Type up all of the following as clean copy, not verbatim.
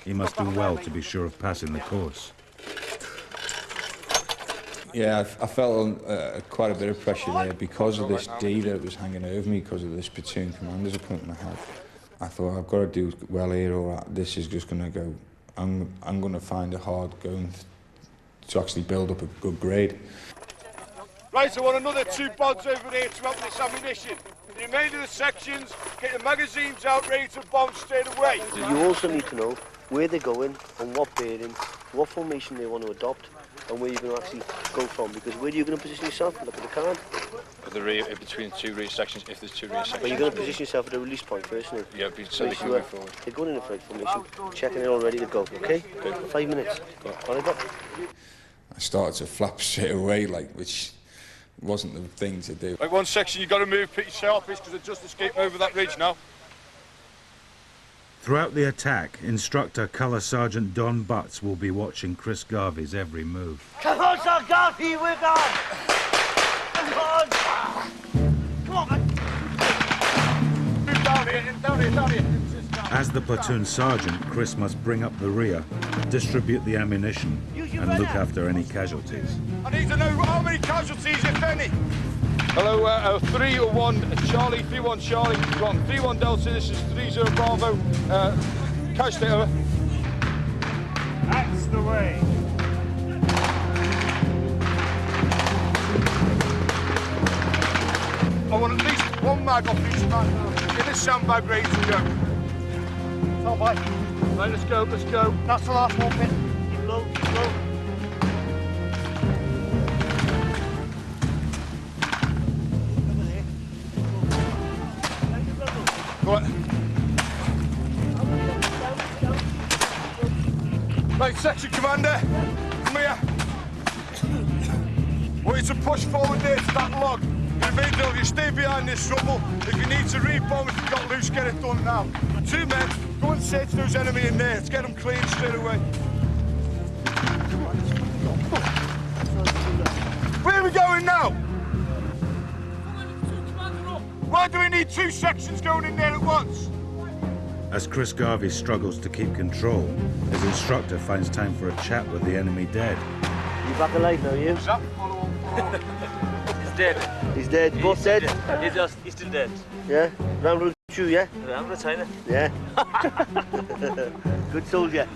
He must do well to be sure of passing the course. Yeah, I felt quite a bit of pressure there because of this D that was hanging over me, because of this platoon commander's appointment I had. I thought, I've got to do well here, or this is just going to go. I'm going to find it hard going to actually build up a good grade. Right, I want another 2 bods over there to help this ammunition. The remainder of the sections, get the magazines out ready to bomb straight away. You also need to know where they're going, and what bearing, what formation they want to adopt, and where you're going to actually go from. Because where are you going to position yourself? Look at the card. At the rear, between 2 rear sections, if there's 2 rear sections. But you're going to position yourself at the release point first, isn't it? Yeah, so they can move forward. They're going in a flight formation, checking it all ready to go, okay? Good. 5 minutes. Go. All right, Bob? I started to flap straight away, which wasn't the thing to do. Right, one section you've got to move pretty sharpish because they've just escaped over that ridge now. Throughout the attack, instructor Colour Sergeant Don Butts will be watching Chris Garvey's every move. Come on, Sir Garvey, we're gone! Come on! Come on, man! Move down here. As the platoon sergeant, Chris must bring up the rear, distribute the ammunition, and look after any casualties. I need to know how many casualties, if any. Hello, 301 Charlie, 31 Charlie, wrong, 31 Delta, this is 30 Bravo, catch state over. That's the way. I want at least 1 mag off each man. Get this sandbag ready to go. Top way. Right, let's go. That's the last one, Pin. Keep low, keep low. Go on. Right, section commander, come here. Want you to push forward there to that log. In the middle, you stay behind this rubble. If you need to re-bomb, if you've got loose, get it done now. 2 men, go and search those enemy in there. Let's get them clean straight away. Where are we going now? Why do we need 2 sections going in there at once? As Chris Garvey struggles to keep control, his instructor finds time for a chat with the enemy dead. You back alive now, you? Is that follow on? He's dead. He's dead. Both dead? He's still dead. Yeah? Round road 2, yeah? Round the China. Yeah. Good soldier.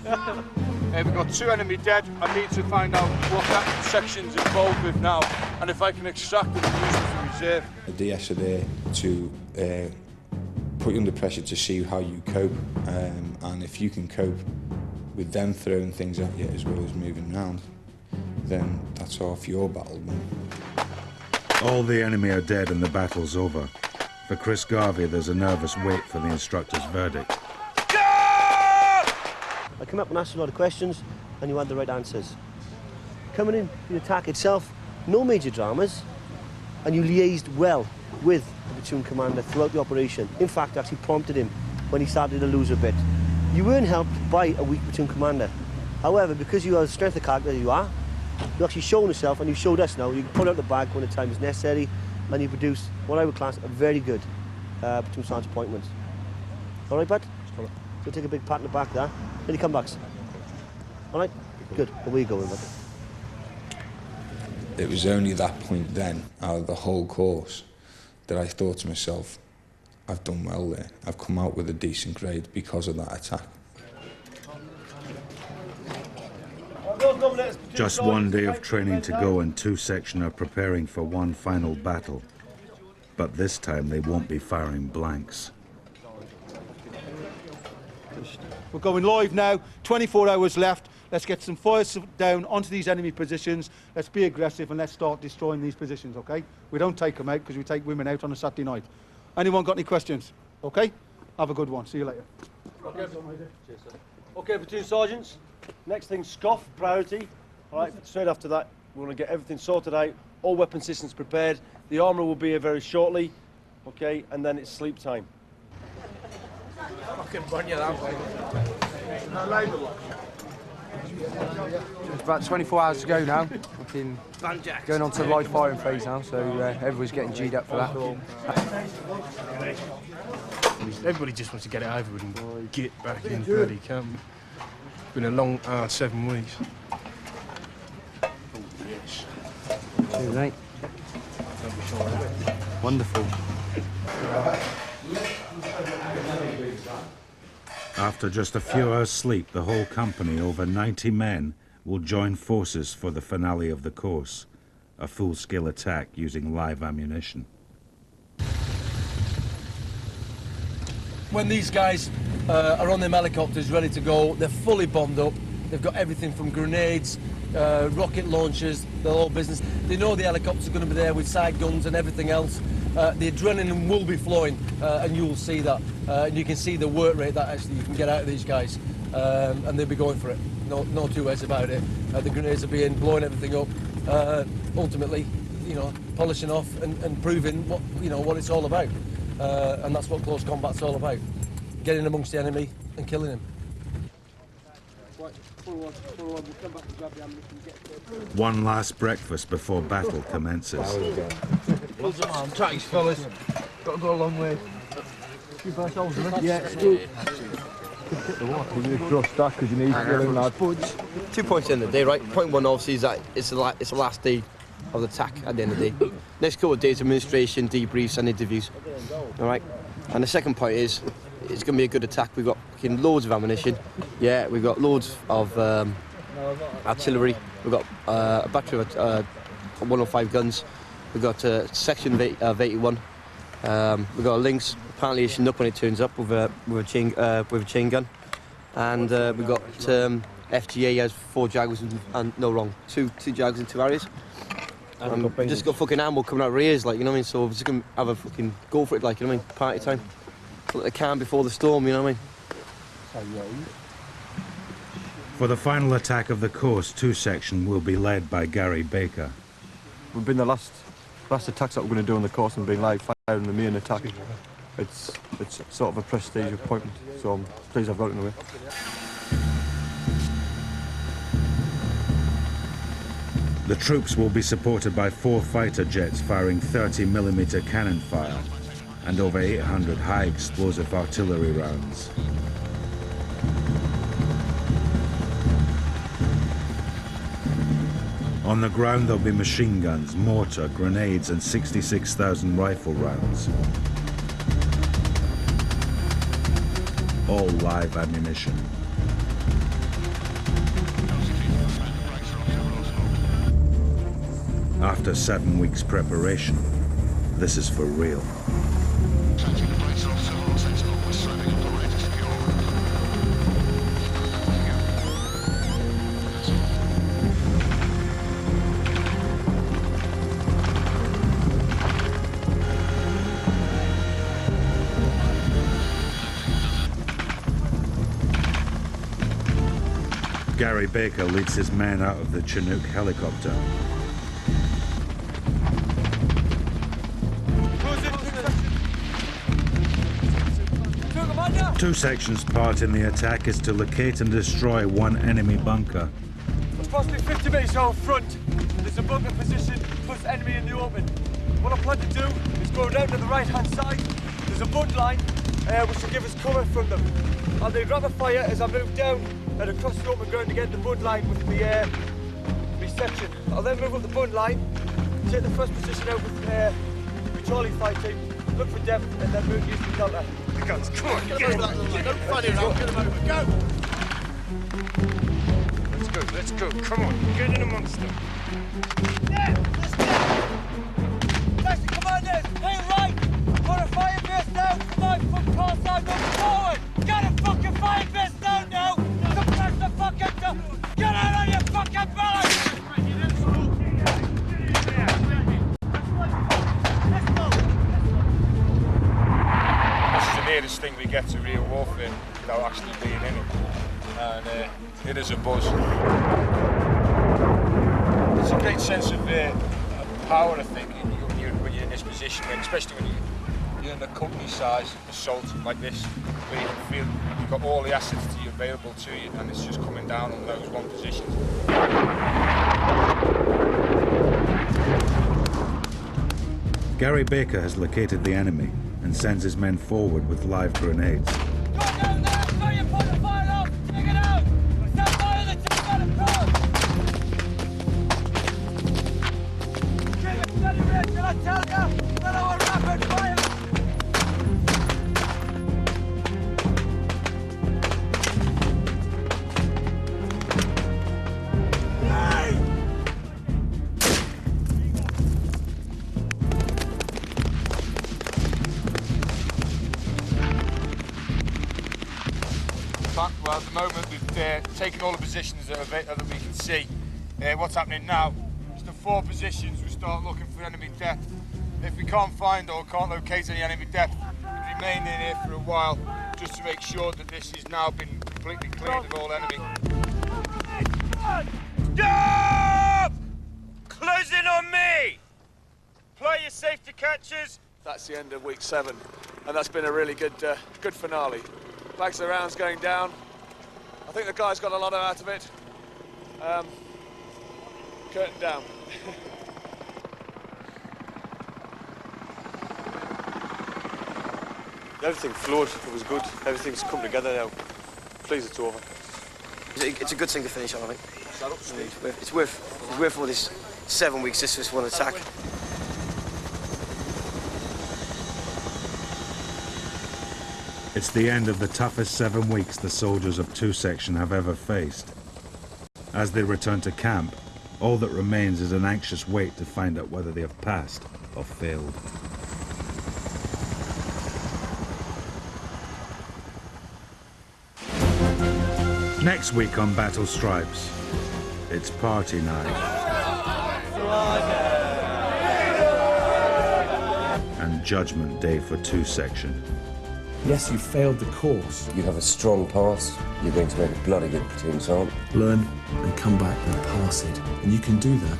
We've got 2 enemy dead. I need to find out what that section's involved with now, and if I can extract them and use them for reserve. The DS are there to put you under pressure to see how you cope, and if you can cope with them throwing things at you as well as moving around, then that's half your battle won. All the enemy are dead and the battle's over. For Chris Garvey, there's a nervous wait for the instructor's verdict. I came up and asked a lot of questions, and you had the right answers. Coming in, the attack itself, no major dramas, and you liaised well with the platoon commander throughout the operation. In fact, actually prompted him when he started to lose a bit. You weren't helped by a weak platoon commander. However, because you are the strength of character that you are, you actually shown yourself, and you showed us now, you can pull out the bag when the time is necessary, and you produce what I would class a very good platoon sergeant appointment. All right, bud? So take a big pat in the back there. Then you come back. All right? Good. Well, where you going, bud? It was only that point then, out of the whole course, that I thought to myself, I've done well there. I've come out with a decent grade because of that attack. Just 1 day of training to go, and 2 section are preparing for one final battle. But this time they won't be firing blanks. We're going live now, 24 hours left. Let's get some fire down onto these enemy positions. Let's be aggressive and let's start destroying these positions, okay? We don't take them out because we take women out on a Saturday night. Anyone got any questions? Okay? Have a good one. See you later. Okay, platoon sergeants. Next thing, scoff, priority. All right, straight after that, we want to get everything sorted out. All weapon systems prepared. The armourer will be here very shortly. Okay, and then it's sleep time. Fucking burn you that way. It's about 24 hours to go now. We've been going on to the live firing phase now, so everybody's getting G'd up for that. Everybody just wants to get it over with and get back in bloody camp. been a long, hard 7 weeks. Cheers, mate. Wonderful. After just a few hours' sleep, the whole company, over 90 men, will join forces for the finale of the course, a full-scale attack using live ammunition. When these guys are on them helicopters ready to go, they're fully bombed up. They've got everything from grenades, rocket launchers, the whole business. They know the helicopters are going to be there with side guns and everything else. The adrenaline will be flowing, and you'll see that. And you can see the work rate that actually you can get out of these guys, and they'll be going for it. No two ways about it. The grenades are blowing everything up. Ultimately, you know, polishing off and proving what it's all about. And that's what close combat's all about. Getting amongst the enemy and killing him. One last breakfast before battle commences. Thanks, fellas. Got to go a long way. Yeah, Trust that because you need to get in, lad. 2 points in the day, right? Point one obviously is that it's the last day of the attack at the end of the day. Next couple of days, administration, debriefs and interviews. All right? And the second point is, it's going to be a good attack. We've got loads of ammunition. Yeah, we've got loads of artillery. We've got a battery of 105 guns. We've got a section of 81. We've got a Lynx. Apparently, it's up when it turns up with a chain gun. And we've got FGA has 4 Jaguars and no wrong, two Jaguars and 2 Harriers. We just got fucking ammo coming out of our ears, like, you know what I mean? So we're just gonna have a fucking go for it, like, you know what I mean? Party time. So that they can before the storm, you know what I mean? For the final attack of the course, 2 section will be led by Gary Baker. We've been the last attacks that we're going to do on the course and being live fire in the main attack. It's sort of a prestige appointment, so I'm pleased I've got it in the way. The troops will be supported by 4 fighter jets firing 30mm cannon fire and over 800 high explosive artillery rounds. On the ground there'll be machine guns, mortar, grenades and 66,000 rifle rounds. All live ammunition. After 7 weeks preparation, this is for real. Gary Baker leads his men out of the Chinook helicopter. Two sections' part in the attack is to locate and destroy one enemy bunker. Approximately 50 metres out front, there's a bunker position plus enemy in the open. What I plan to do is go down to the right-hand side. There's a bud line which will give us cover from them. I'll then grab a fire as I move down and across the open ground to get the bud line with the section. I'll then move up the bud line, take the first position out with the Charlie fight team, look for depth and then move using the delta. The guns, come on, get over that line. Don't find it out, get them over, go! Let's go, come on, get in amongst them. Yeah, let's go! Section commanders, hey right! Put a fire base down, 5 foot cross side, moving forward! Get a fucking fire base down now! Suppress the fucking door! Get out on your fucking belly! This is the nearest thing we get to real warfare without actually being in it. And it is a buzz. It's a great sense of power, I think, when you're in this position, especially when you're in a company-size assault like this, where you can feel you've got all the assets available to you, and it's just coming down on those one positions. Gary Baker has located the enemy and sends his men forward with live grenades. Go down there, throw your point of fire off, dig it out! Stand moment that taking all the positions that we can see. What's happening now is the 4 positions we start looking for enemy depth. If we can't find or can't locate any enemy depth, we remain in here for a while just to make sure that this has now been completely cleared of all enemy. Stop! Closing on me! Play your safety catches. That's the end of week 7, and that's been a really good finale. Bags of rounds going down. I think the guys got a lot out of it. Curtain down. Everything flowed, it was good. Everything's come together now. Pleased it's over. It's a good thing to finish on, I think. It's worth all this 7 weeks just for this one attack. It's the end of the toughest 7 weeks the soldiers of 2 Section have ever faced. As they return to camp, all that remains is an anxious wait to find out whether they have passed or failed. Next week on Battlestripes, it's party night. And Judgment Day for 2 Section. Yes, you failed the course. You have a strong pass. You're going to make a bloody good platoon sergeant. Learn and come back and pass it. And you can do that.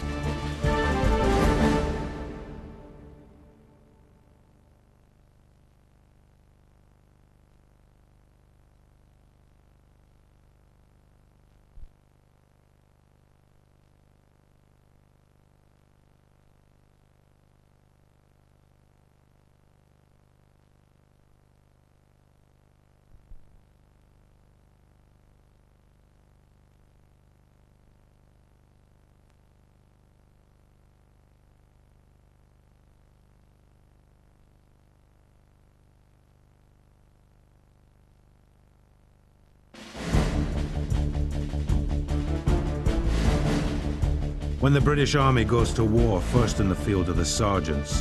When the British Army goes to war, first in the field are the sergeants.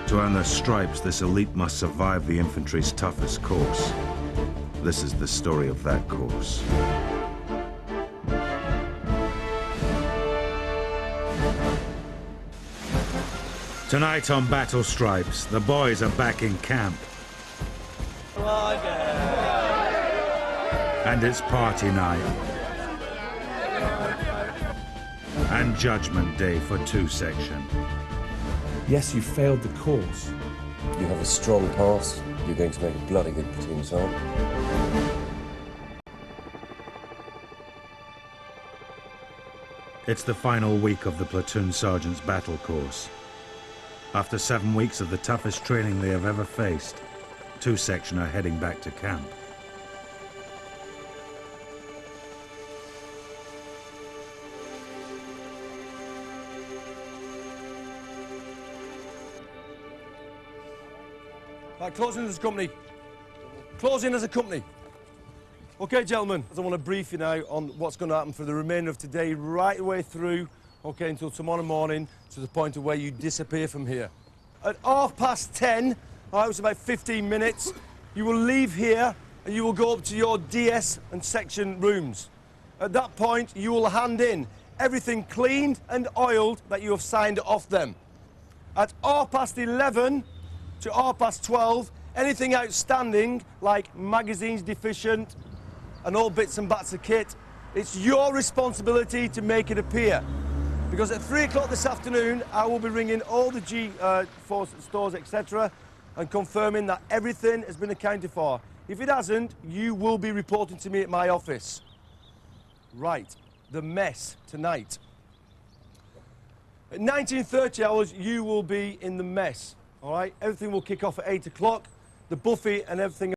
To earn their stripes, this elite must survive the infantry's toughest course. This is the story of that course. Tonight on Battlestripes, the boys are back in camp. And it's party night. And Judgment Day for 2 Section. Yes, you failed the course. You have a strong pass. You're going to make a bloody good platoon sergeant. It's the final week of the platoon sergeant's battle course. After 7 weeks of the toughest training they have ever faced, 2 Section are heading back to camp. Right, closing as a company. Closing as a company. Okay, gentlemen, I want to brief you now on what's going to happen for the remainder of today, right the way through, okay, until tomorrow morning, to the point of where you disappear from here. At 10:30, it's about 15 minutes, you will leave here and you will go up to your DS and section rooms. At that point, you will hand in everything cleaned and oiled that you have signed off them. At 11:30 to 12:30, anything outstanding, like magazines deficient and all bits and bats of kit, it's your responsibility to make it appear. Because at 3 o'clock this afternoon, I will be ringing all the G4 stores, etc., and confirming that everything has been accounted for. If it hasn't, you will be reporting to me at my office. Right, the mess tonight. At 19:30, you will be in the mess. All right, everything will kick off at 8 o'clock. The buffet and everything